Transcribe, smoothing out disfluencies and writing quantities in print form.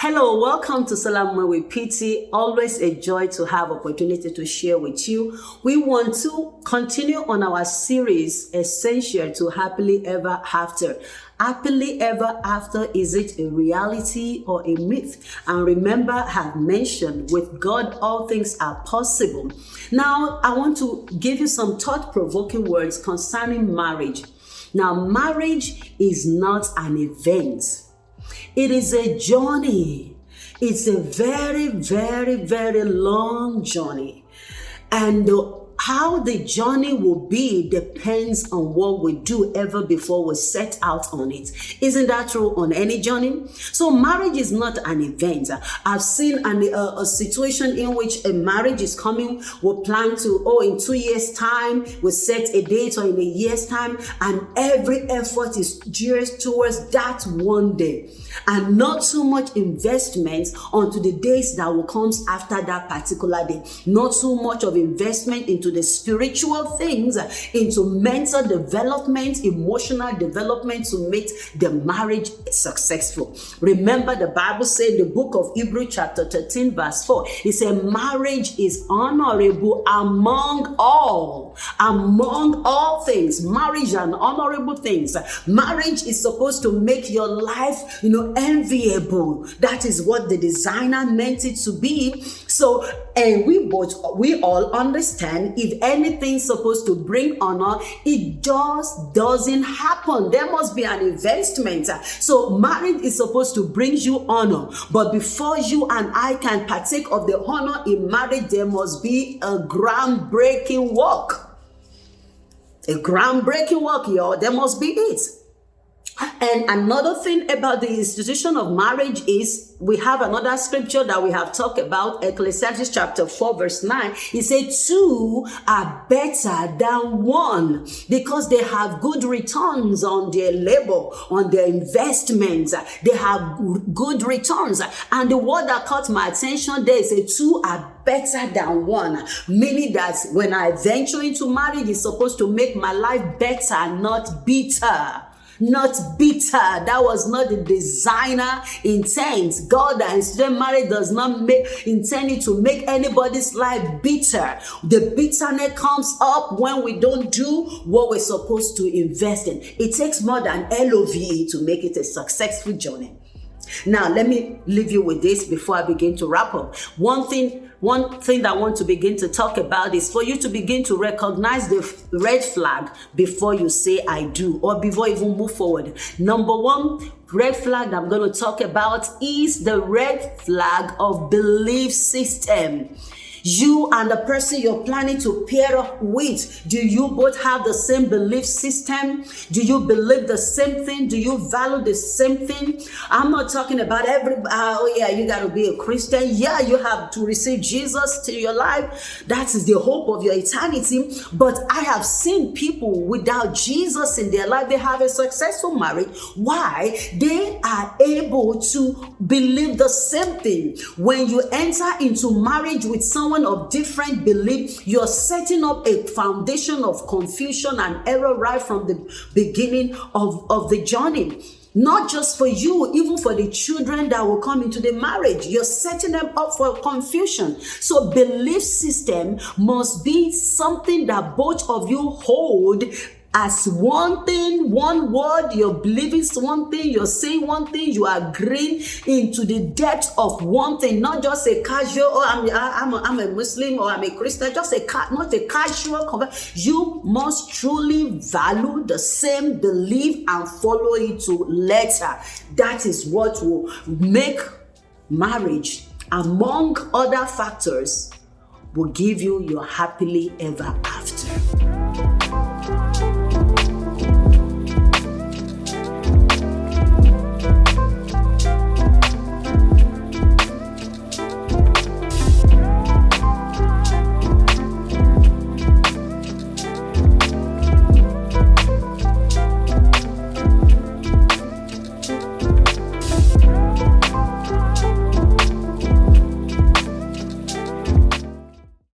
Hello, welcome to Selah with PTee. Always a joy to have opportunity to share with you. We want to continue on our series, Essential to Happily Ever After. Happily ever after, is it a reality or a myth? And remember, I have mentioned with God, all things are possible. Now, I want to give you some thought-provoking words concerning marriage. Now, marriage is not an event. It is a journey. It's a very, very, very long journey. And how the journey will be depends on what we do ever before we set out on it. Isn't that true on any journey? So marriage is not an event. I've seen a situation in which a marriage is coming. We'll plan to, in 2 years' time, we set a date, or in a year's time, and every effort is geared towards that one day. And not too much investment onto the days that will come after that particular day. Not too much of investment into the spiritual things, into mental development, emotional development to make the marriage successful. Remember, the Bible said in the book of Hebrews chapter 13 verse 4, it said marriage is honorable among all things. Marriage is an honorable things. Marriage is supposed to make your life, enviable. That is what the designer meant it to be. So, and we all understand, if anything's supposed to bring honor, it just doesn't happen. There must be an investment. So marriage is supposed to bring you honor, but before you and I can partake of the honor in marriage, there must be a groundbreaking work. A groundbreaking work, y'all. There must be it. And another thing about the institution of marriage is we have another scripture that we have talked about, Ecclesiastes chapter 4 verse 9. It says two are better than one because they have good returns on their labor, on their investments. They have good returns. And the word that caught my attention there is two are better than one, meaning that when I venture into marriage, it's supposed to make my life better, not bitter. Not bitter. That was not the designer intent. God that instituted marriage does not intend it to make anybody's life bitter. The bitterness comes up when we don't do what we're supposed to invest in. It takes more than LOVE to make it a successful journey. Now, let me leave you with this before I begin to wrap up. One thing that I want to begin to talk about is for you to begin to recognize the red flag before you say I do, or before you even move forward. Number one red flag that I'm going to talk about is the red flag of belief system. You and the person you're planning to pair up with, do you both have the same belief system? Do you believe the same thing? Do you value the same thing? I'm not talking about you got to be a Christian. Yeah, you have to receive Jesus to your life. That is the hope of your eternity. But I have seen people without Jesus in their life, they have a successful marriage. Why? They are able to believe the same thing. When you enter into marriage with someone of different belief, you're setting up a foundation of confusion and error right from the beginning of the journey. Not just for you, even for the children that will come into the marriage. You're setting them up for confusion. So belief system must be something that both of you hold as one thing, one word. You're believing one thing, you're saying one thing, you are agreeing into the depth of one thing, not just a casual, I'm a Muslim or I'm a Christian, just not a casual conversation. You must truly value the same belief and follow it to letter. That is what will make marriage, among other factors, will give you your happily ever after.